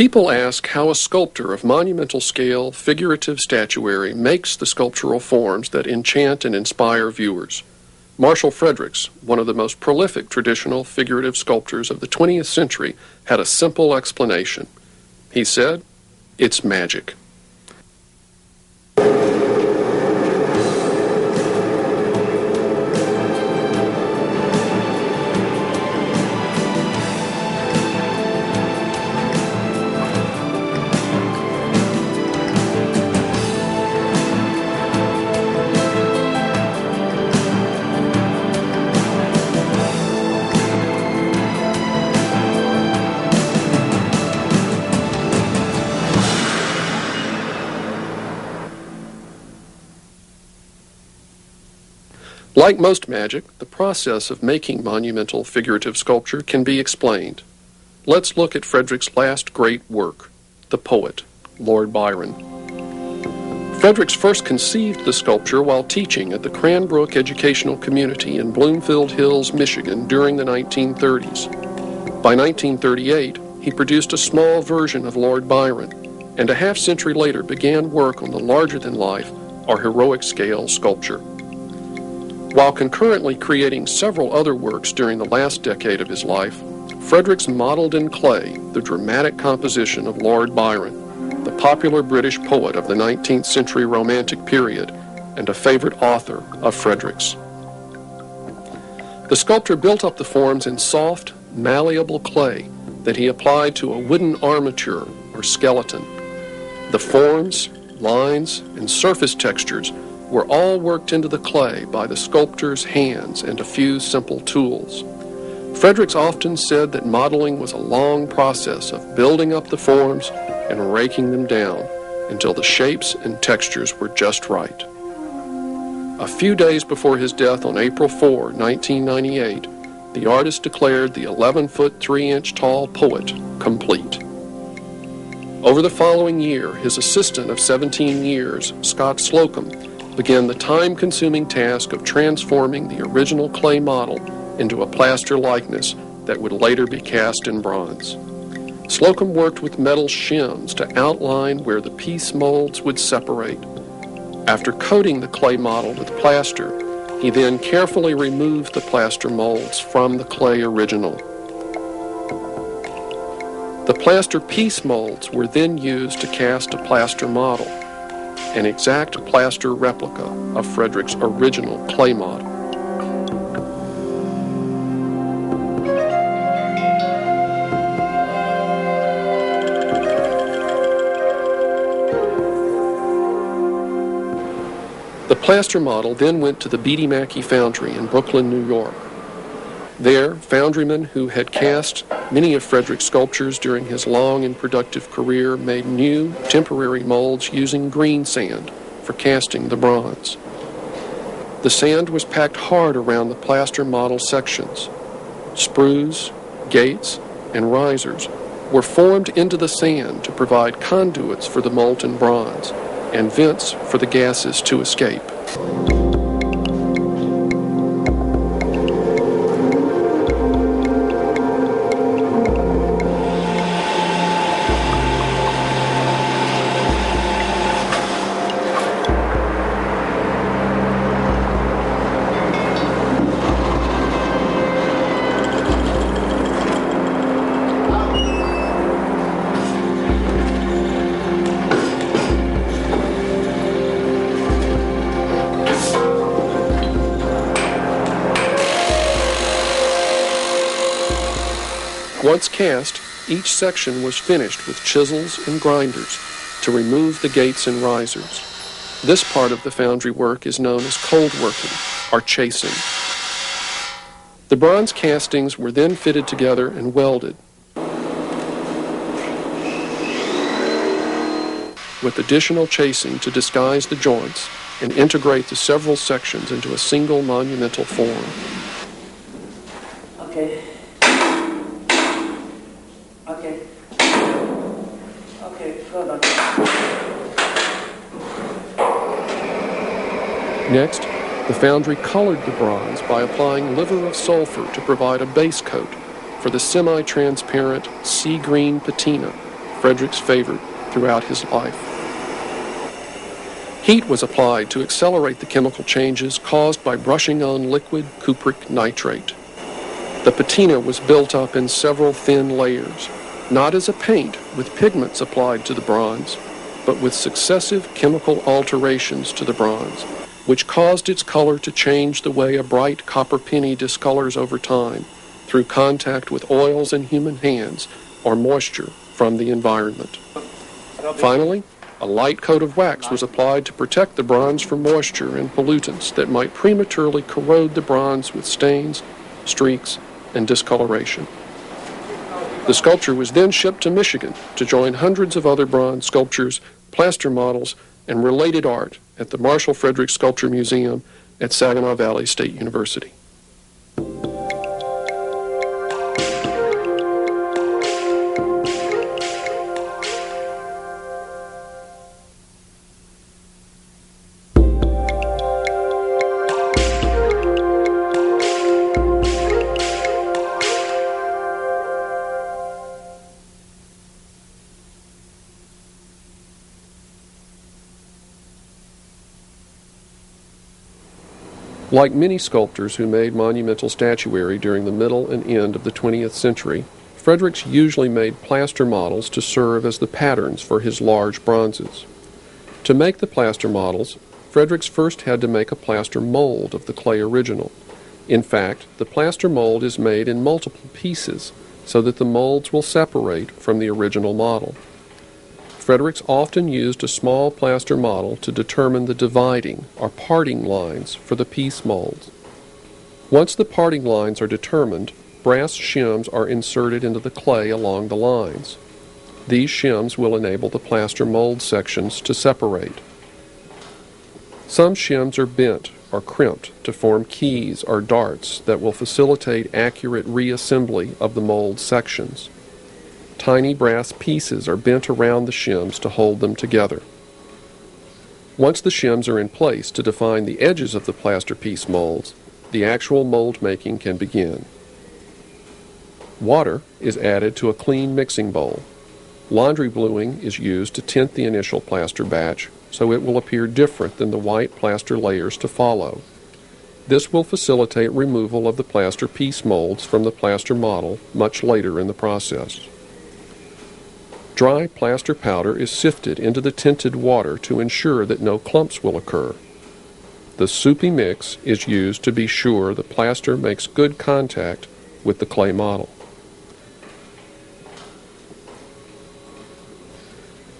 People ask how a sculptor of monumental scale, figurative statuary makes the sculptural forms that enchant and inspire viewers. Marshall Frederick, one of the most prolific traditional figurative sculptors of the 20th century, had a simple explanation. He said, "It's magic." Like most magic, the process of making monumental figurative sculpture can be explained. Let's look at Frederick's last great work, the poet, Lord Byron. Frederick first conceived the sculpture while teaching at the Cranbrook Educational Community in Bloomfield Hills, Michigan during the 1930s. By 1938, he produced a small version of Lord Byron, and a half-century later began work on the larger-than-life or heroic-scale sculpture. While concurrently creating several other works during the last decade of his life, Frederick modeled in clay the dramatic composition of Lord Byron, the popular British poet of the 19th century Romantic period and a favorite author of Frederick's. The sculptor built up the forms in soft, malleable clay that he applied to a wooden armature or skeleton. The forms, lines, and surface textures were all worked into the clay by the sculptor's hands and a few simple tools. Frederick often said that modeling was a long process of building up the forms and raking them down until the shapes and textures were just right. A few days before his death on April 4, 1998, the artist declared the 11-foot 3-inch tall poet complete. Over the following year, his assistant of 17 years, Scott Slocum, began the time-consuming task of transforming the original clay model into a plaster likeness that would later be cast in bronze. Slocum worked with metal shims to outline where the piece molds would separate. After coating the clay model with plaster, he then carefully removed the plaster molds from the clay original. The plaster piece molds were then used to cast a plaster model, an exact plaster replica of Frederick's original clay model. The plaster model then went to the Beatty Mackey Foundry in Brooklyn, New York. There, foundrymen who had cast many of Frederick's sculptures during his long and productive career made new, temporary molds using green sand for casting the bronze. The sand was packed hard around the plaster model sections. Sprues, gates, and risers were formed into the sand to provide conduits for the molten bronze and vents for the gases to escape. Once cast, each section was finished with chisels and grinders to remove the gates and risers. This part of the foundry work is known as cold working, or chasing. The bronze castings were then fitted together and welded, with additional chasing to disguise the joints and integrate the several sections into a single monumental form. Okay. Hold on. Next, the foundry colored the bronze by applying liver of sulfur to provide a base coat for the semi-transparent sea green patina Frederick's favorite throughout his life. Heat was applied to accelerate the chemical changes caused by brushing on liquid cupric nitrate. The patina was built up in several thin layers, not as a paint with pigments applied to the bronze, but with successive chemical alterations to the bronze, which caused its color to change the way a bright copper penny discolors over time through contact with oils in human hands or moisture from the environment. Finally, a light coat of wax was applied to protect the bronze from moisture and pollutants that might prematurely corrode the bronze with stains, streaks, and discoloration. The sculpture was then shipped to Michigan to join hundreds of other bronze sculptures, plaster models, and related art at the Marshall Frederick Sculpture Museum at Saginaw Valley State University. Like many sculptors who made monumental statuary during the middle and end of the 20th century, Fredericks usually made plaster models to serve as the patterns for his large bronzes. To make the plaster models, Fredericks first had to make a plaster mold of the clay original. In fact, the plaster mold is made in multiple pieces so that the molds will separate from the original model. Fredericks often used a small plaster model to determine the dividing or parting lines for the piece molds. Once the parting lines are determined, brass shims are inserted into the clay along the lines. These shims will enable the plaster mold sections to separate. Some shims are bent or crimped to form keys or darts that will facilitate accurate reassembly of the mold sections. Tiny brass pieces are bent around the shims to hold them together. Once the shims are in place to define the edges of the plaster piece molds, the actual mold making can begin. Water is added to a clean mixing bowl. Laundry bluing is used to tint the initial plaster batch so it will appear different than the white plaster layers to follow. This will facilitate removal of the plaster piece molds from the plaster model much later in the process. Dry plaster powder is sifted into the tinted water to ensure that no clumps will occur. The soupy mix is used to be sure the plaster makes good contact with the clay model.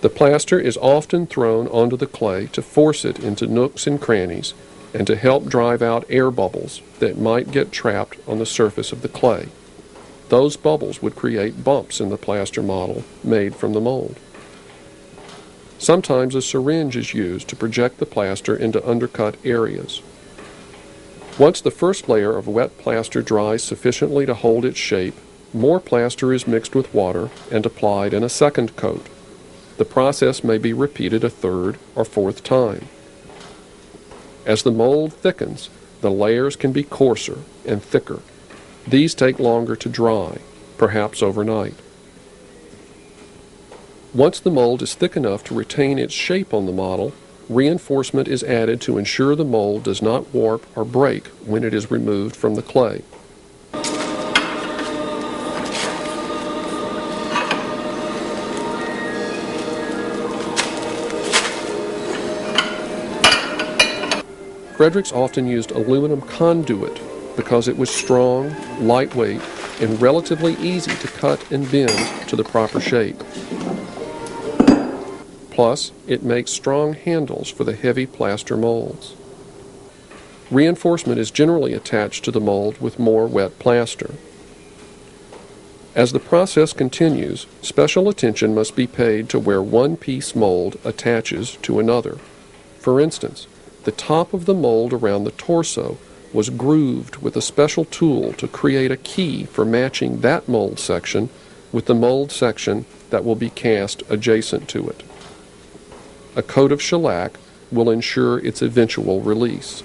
The plaster is often thrown onto the clay to force it into nooks and crannies and to help drive out air bubbles that might get trapped on the surface of the clay. Those bubbles would create bumps in the plaster model made from the mold. Sometimes a syringe is used to project the plaster into undercut areas. Once the first layer of wet plaster dries sufficiently to hold its shape, more plaster is mixed with water and applied in a second coat. The process may be repeated a third or fourth time. As the mold thickens, the layers can be coarser and thicker. These take longer to dry, perhaps overnight. Once the mold is thick enough to retain its shape on the model, reinforcement is added to ensure the mold does not warp or break when it is removed from the clay. Fredericks often used aluminum conduit because it was strong, lightweight, and relatively easy to cut and bend to the proper shape. Plus, it makes strong handles for the heavy plaster molds. Reinforcement is generally attached to the mold with more wet plaster. As the process continues, special attention must be paid to where one piece mold attaches to another. For instance, the top of the mold around the torso was grooved with a special tool to create a key for matching that mold section with the mold section that will be cast adjacent to it. A coat of shellac will ensure its eventual release.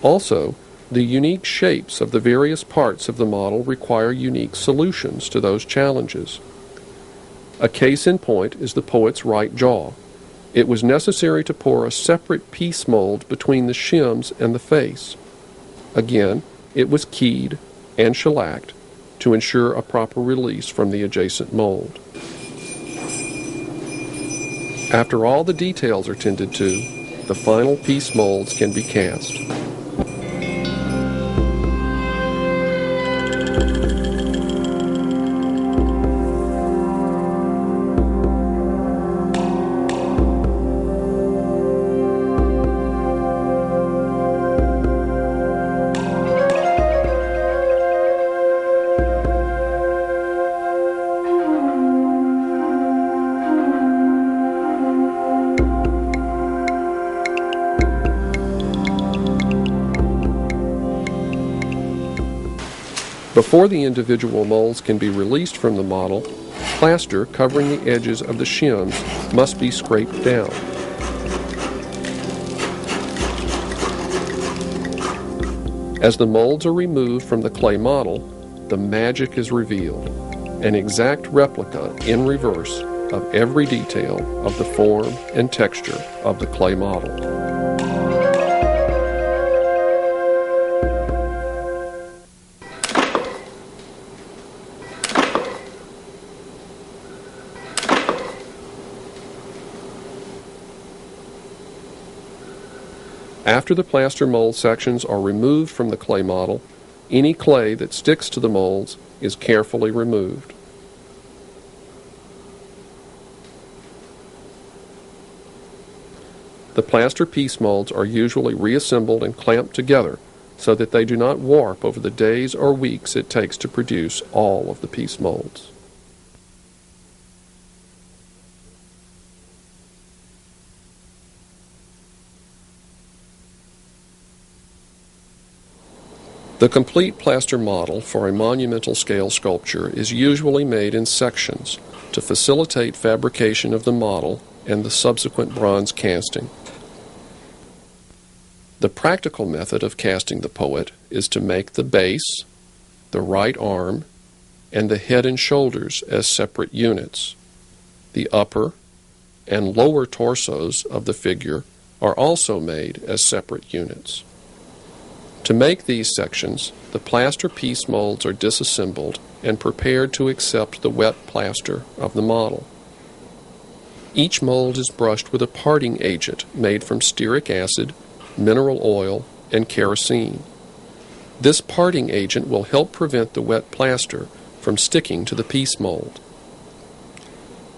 Also, the unique shapes of the various parts of the model require unique solutions to those challenges. A case in point is the poet's right jaw. It was necessary to pour a separate piece mold between the shims and the face. Again, it was keyed and shellacked to ensure a proper release from the adjacent mold. After all the details are tended to, the final piece molds can be cast. Before the individual molds can be released from the model, plaster covering the edges of the shims must be scraped down. As the molds are removed from the clay model, the magic is revealed, an exact replica in reverse of every detail of the form and texture of the clay model. After the plaster mold sections are removed from the clay model, any clay that sticks to the molds is carefully removed. The plaster piece molds are usually reassembled and clamped together so that they do not warp over the days or weeks it takes to produce all of the piece molds. The complete plaster model for a monumental scale sculpture is usually made in sections to facilitate fabrication of the model and the subsequent bronze casting. The practical method of casting the poet is to make the base, the right arm, and the head and shoulders as separate units. The upper and lower torsos of the figure are also made as separate units. To make these sections, the plaster piece molds are disassembled and prepared to accept the wet plaster of the model. Each mold is brushed with a parting agent made from stearic acid, mineral oil, and kerosene. This parting agent will help prevent the wet plaster from sticking to the piece mold.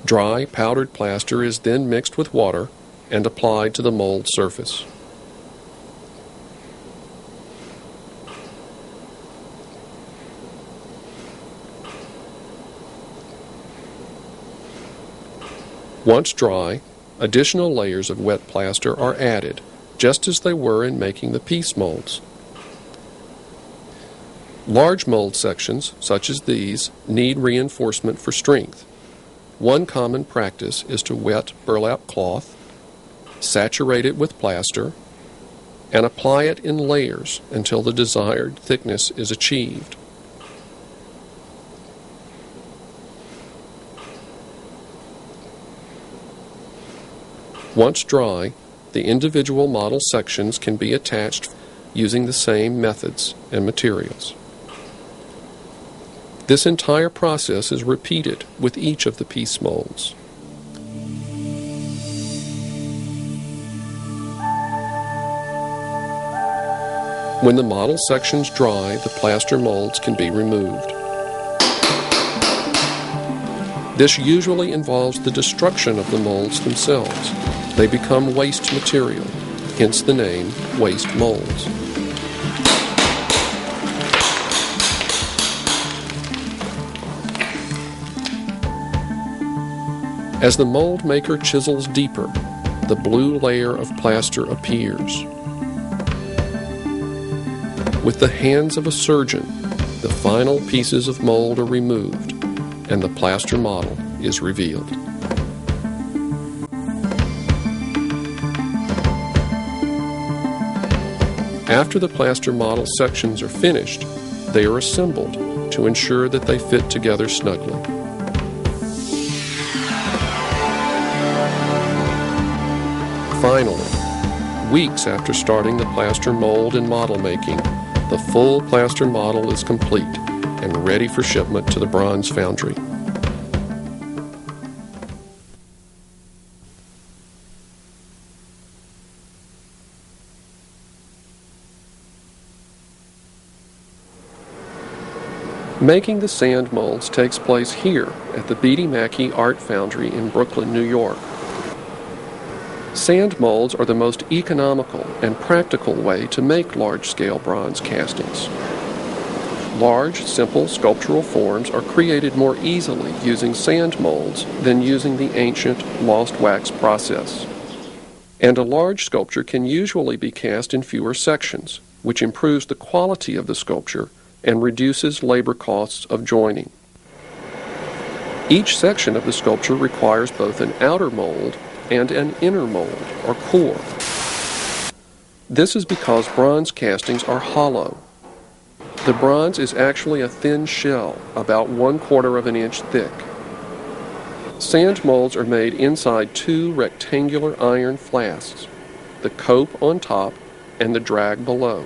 Dry, powdered plaster is then mixed with water and applied to the mold surface. Once dry, additional layers of wet plaster are added, just as they were in making the piece molds. Large mold sections, such as these, need reinforcement for strength. One common practice is to wet burlap cloth, saturate it with plaster, and apply it in layers until the desired thickness is achieved. Once dry, the individual model sections can be attached using the same methods and materials. This entire process is repeated with each of the piece molds. When the model sections dry, the plaster molds can be removed. This usually involves the destruction of the molds themselves. They become waste material, hence the name waste molds. As the mold maker chisels deeper, the blue layer of plaster appears. With the hands of a surgeon, the final pieces of mold are removed, and the plaster model is revealed. After the plaster model sections are finished, they are assembled to ensure that they fit together snugly. Finally, weeks after starting the plaster mold and model making, the full plaster model is complete and ready for shipment to the bronze foundry. Making the sand molds takes place here at the B.D. Mackey Art Foundry in Brooklyn, New York. Sand molds are the most economical and practical way to make large-scale bronze castings. Large, simple sculptural forms are created more easily using sand molds than using the ancient lost wax process. And a large sculpture can usually be cast in fewer sections, which improves the quality of the sculpture and reduces labor costs of joining. Each section of the sculpture requires both an outer mold and an inner mold, or core. This is because bronze castings are hollow. The bronze is actually a thin shell, about 1/4 of an inch thick. Sand molds are made inside two rectangular iron flasks, the cope on top and the drag below.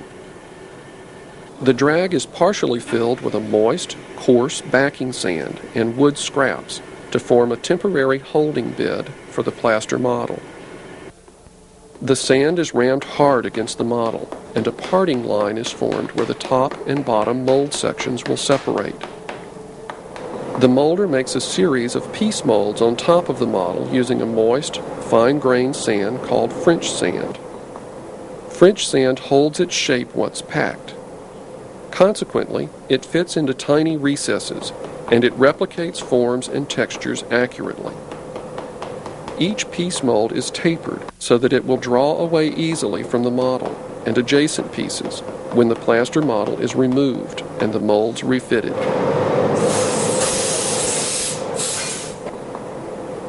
The drag is partially filled with a moist, coarse backing sand and wood scraps to form a temporary holding bed for the plaster model. The sand is rammed hard against the model, and a parting line is formed where the top and bottom mold sections will separate. The molder makes a series of piece molds on top of the model using a moist, fine-grained sand called French sand. French sand holds its shape once packed. Consequently, it fits into tiny recesses, and it replicates forms and textures accurately. Each piece mold is tapered so that it will draw away easily from the model and adjacent pieces when the plaster model is removed and the molds refitted.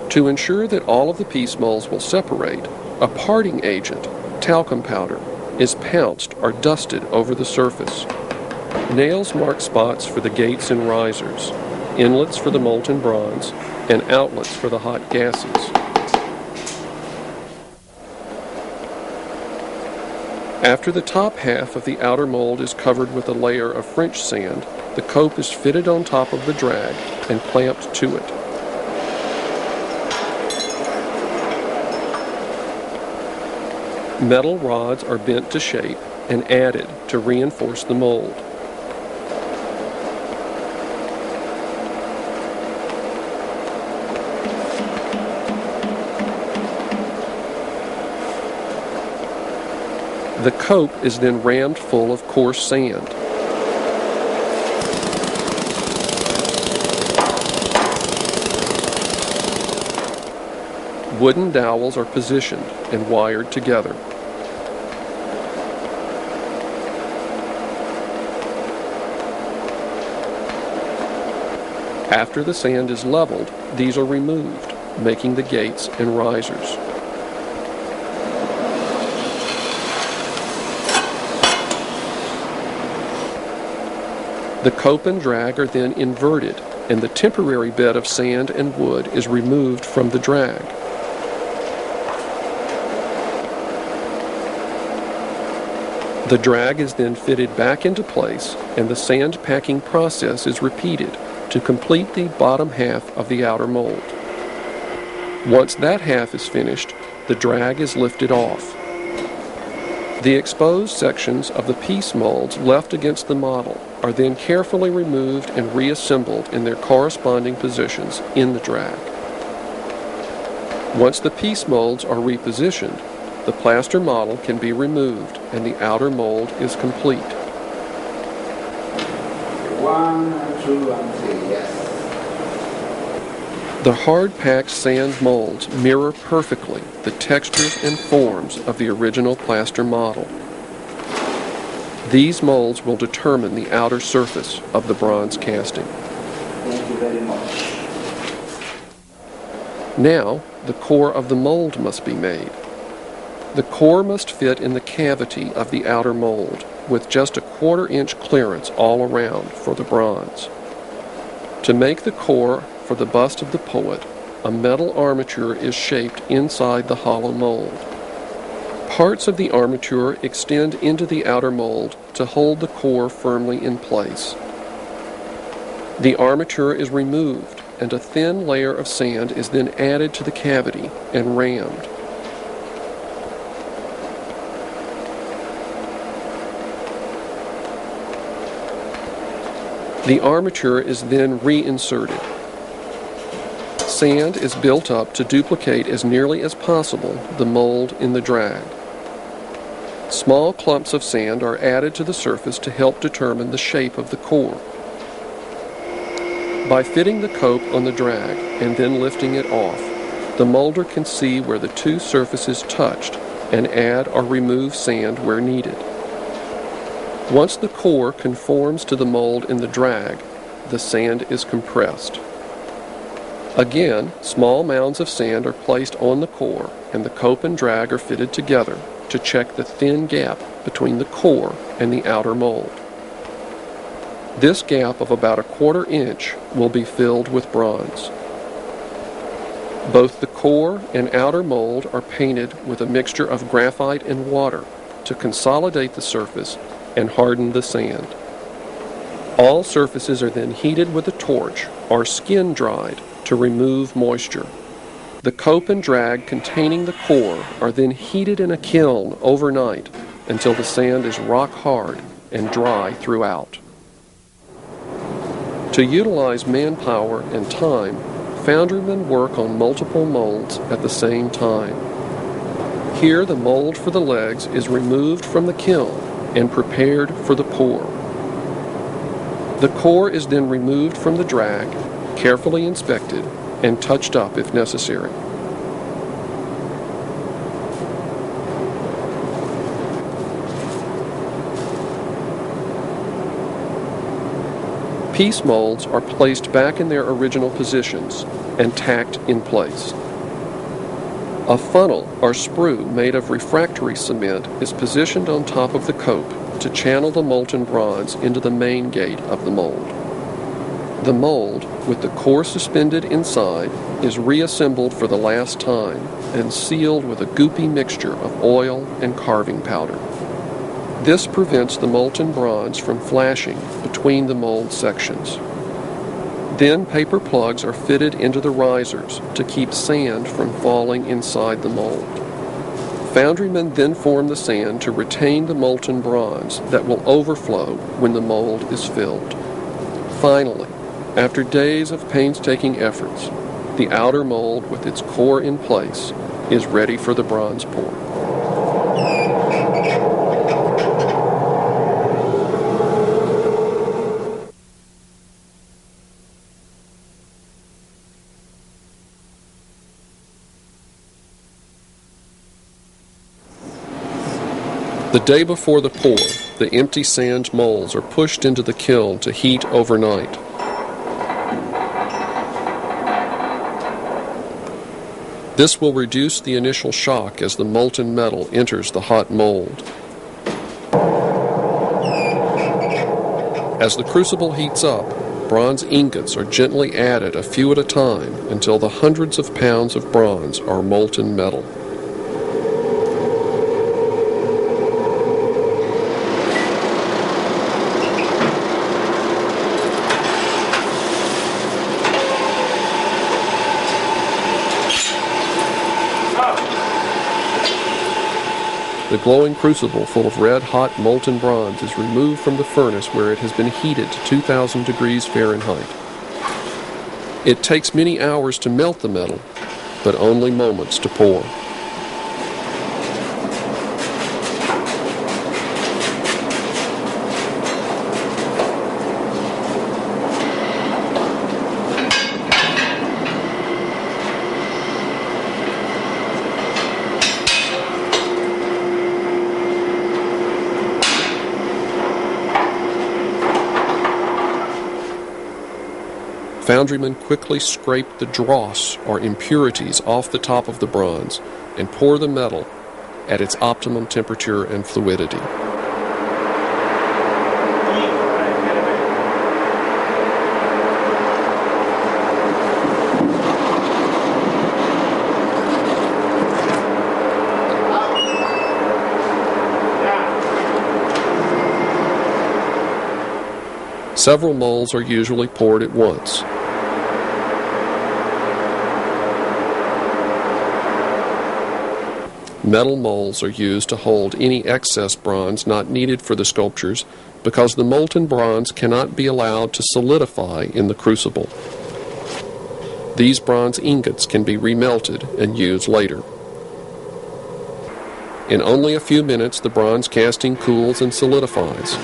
To ensure that all of the piece molds will separate, a parting agent, talcum powder, is pounced or dusted over the surface. Nails mark spots for the gates and risers, inlets for the molten bronze, and outlets for the hot gases. After the top half of the outer mold is covered with a layer of French sand, the cope is fitted on top of the drag and clamped to it. Metal rods are bent to shape and added to reinforce the mold. The cope is then rammed full of coarse sand. Wooden dowels are positioned and wired together. After the sand is leveled, these are removed, making the gates and risers. The cope and drag are then inverted, and the temporary bed of sand and wood is removed from the drag. The drag is then fitted back into place, and the sand packing process is repeated to complete the bottom half of the outer mold. Once that half is finished, the drag is lifted off. The exposed sections of the piece molds left against the model are then carefully removed and reassembled in their corresponding positions in the drag. Once the piece molds are repositioned, the plaster model can be removed and the outer mold is complete. 1, 2, and 3, yes. The hard-packed sand molds mirror perfectly the textures and forms of the original plaster model. These molds will determine the outer surface of the bronze casting. Thank you very much. Now, the core of the mold must be made. The core must fit in the cavity of the outer mold, with just a 1/4 inch clearance all around for the bronze. To make the core for the bust of the poet, a metal armature is shaped inside the hollow mold. Parts of the armature extend into the outer mold to hold the core firmly in place. The armature is removed, and a thin layer of sand is then added to the cavity and rammed. The armature is then reinserted. Sand is built up to duplicate as nearly as possible the mold in the drag. Small clumps of sand are added to the surface to help determine the shape of the core. By fitting the cope on the drag and then lifting it off, the molder can see where the two surfaces touched and add or remove sand where needed. Once the core conforms to the mold in the drag, the sand is compressed. Again, small mounds of sand are placed on the core, and the cope and drag are fitted together to check the thin gap between the core and the outer mold. This gap of about 1/4 inch will be filled with bronze. Both the core and outer mold are painted with a mixture of graphite and water to consolidate the surface and harden the sand. All surfaces are then heated with a torch or skin dried to remove moisture. The cope and drag containing the core are then heated in a kiln overnight until the sand is rock hard and dry throughout. To utilize manpower and time, foundrymen work on multiple molds at the same time. Here, the mold for the legs is removed from the kiln and prepared for the pour. The core is then removed from the drag, carefully inspected, and touched up if necessary. Piece molds are placed back in their original positions and tacked in place. A funnel or sprue made of refractory cement is positioned on top of the cope to channel the molten bronze into the main gate of the mold. The mold, with the core suspended inside, is reassembled for the last time and sealed with a goopy mixture of oil and carving powder. This prevents the molten bronze from flashing between the mold sections. Then paper plugs are fitted into the risers to keep sand from falling inside the mold. Foundrymen then form the sand to retain the molten bronze that will overflow when the mold is filled. Finally, after days of painstaking efforts, the outer mold with its core in place is ready for the bronze pour. The day before the pour, the empty sand molds are pushed into the kiln to heat overnight. This will reduce the initial shock as the molten metal enters the hot mold. As the crucible heats up, bronze ingots are gently added a few at a time until the hundreds of pounds of bronze are molten metal. The glowing crucible full of red-hot molten bronze is removed from the furnace where it has been heated to 2,000 degrees Fahrenheit. It takes many hours to melt the metal, but only moments to pour. Foundrymen quickly scrape the dross or impurities off the top of the bronze and pour the metal at its optimum temperature and fluidity. Several molds are usually poured at once. Metal molds are used to hold any excess bronze not needed for the sculptures because the molten bronze cannot be allowed to solidify in the crucible. These bronze ingots can be remelted and used later. In only a few minutes, the bronze casting cools and solidifies.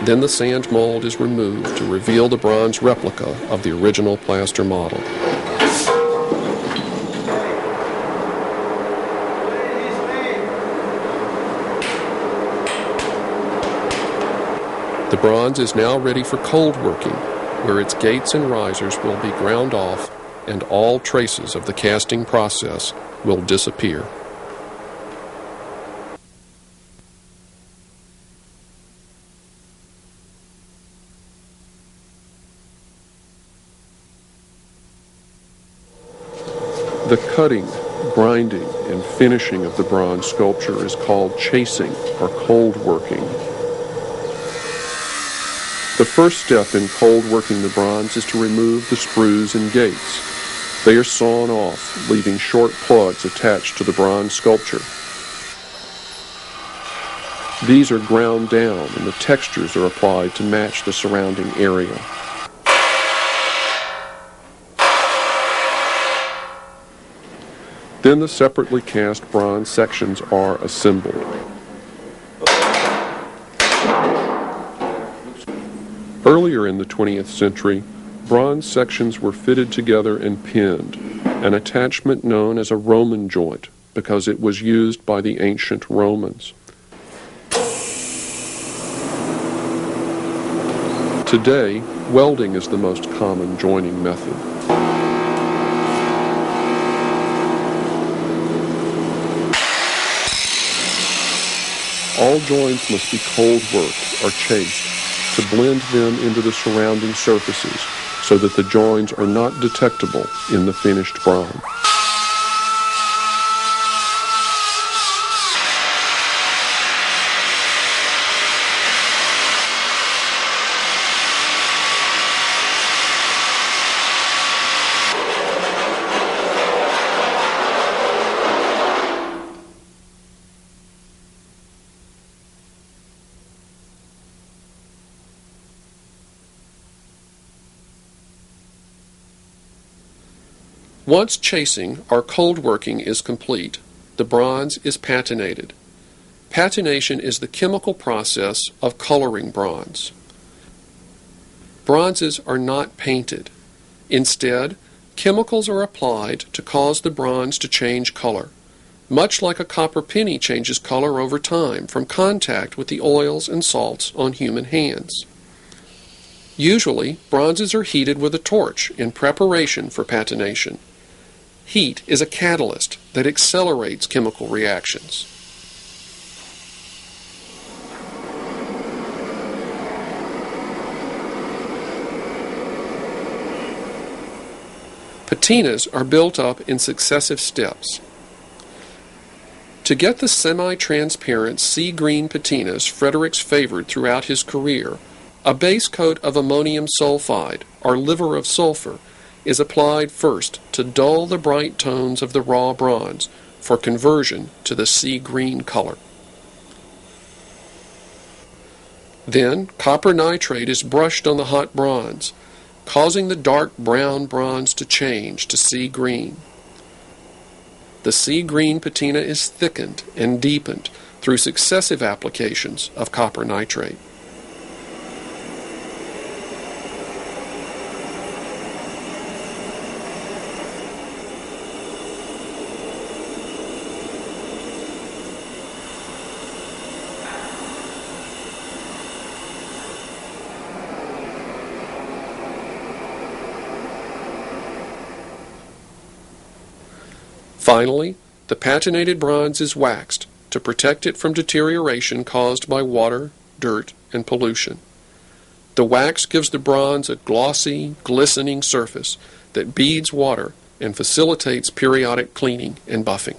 Then the sand mold is removed to reveal the bronze replica of the original plaster model. The bronze is now ready for cold working, where its gates and risers will be ground off and all traces of the casting process will disappear. The cutting, grinding, and finishing of the bronze sculpture is called chasing or cold working. The first step in cold working the bronze is to remove the sprues and gates. They are sawn off, leaving short plugs attached to the bronze sculpture. These are ground down and the textures are applied to match the surrounding area. Then the separately cast bronze sections are assembled. Earlier in the 20th century, bronze sections were fitted together and pinned, an attachment known as a Roman joint because it was used by the ancient Romans. Today, welding is the most common joining method. All joints must be cold worked or chased to blend them into the surrounding surfaces so that the joins are not detectable in the finished bronze. Once chasing or cold working is complete, the bronze is patinated. Patination is the chemical process of coloring bronze. Bronzes are not painted. Instead, chemicals are applied to cause the bronze to change color, much like a copper penny changes color over time from contact with the oils and salts on human hands. Usually, bronzes are heated with a torch in preparation for patination. Heat is a catalyst that accelerates chemical reactions. Patinas are built up in successive steps. To get the semi-transparent sea-green patinas Frederick's favored throughout his career, a base coat of ammonium sulfide, or liver of sulfur, is applied first to dull the bright tones of the raw bronze for conversion to the sea green color. Then copper nitrate is brushed on the hot bronze, causing the dark brown bronze to change to sea green. The sea green patina is thickened and deepened through successive applications of copper nitrate. Finally, the patinated bronze is waxed to protect it from deterioration caused by water, dirt, and pollution. The wax gives the bronze a glossy, glistening surface that beads water and facilitates periodic cleaning and buffing.